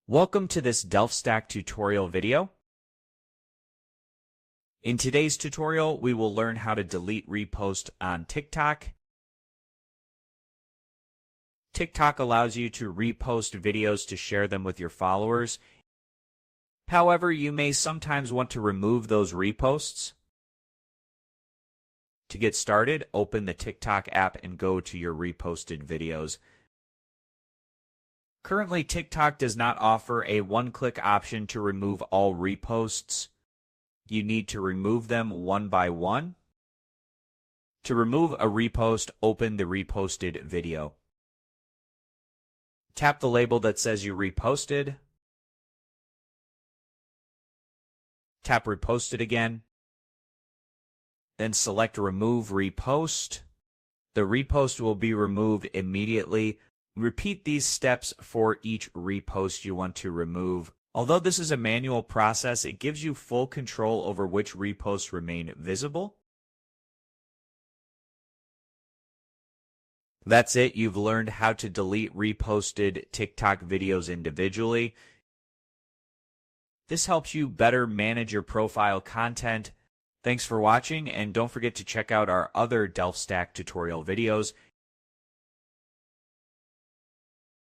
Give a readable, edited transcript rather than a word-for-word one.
Welcome to this DelfStack tutorial video. In today's tutorial, we will learn how to delete repost on TikTok. TikTok allows you to repost videos to share them with your followers. However, you may sometimes want to remove those reposts. To get started, open the TikTok app and go to your reposted videos. Currently, TikTok does not offer a one-click option to remove all reposts. You need to remove them one by one. To remove a repost, open the reposted video. Tap the label that says you reposted. Tap Reposted again. Then select Remove Repost. The repost will be removed immediately. Repeat these steps for each repost you want to remove. Although this is a manual process, it gives you full control over which reposts remain visible. That's it. You've learned how to delete reposted TikTok videos individually. This helps you better manage your profile content. Thanks for watching, and don't forget to check out our other DelfStack tutorial videos.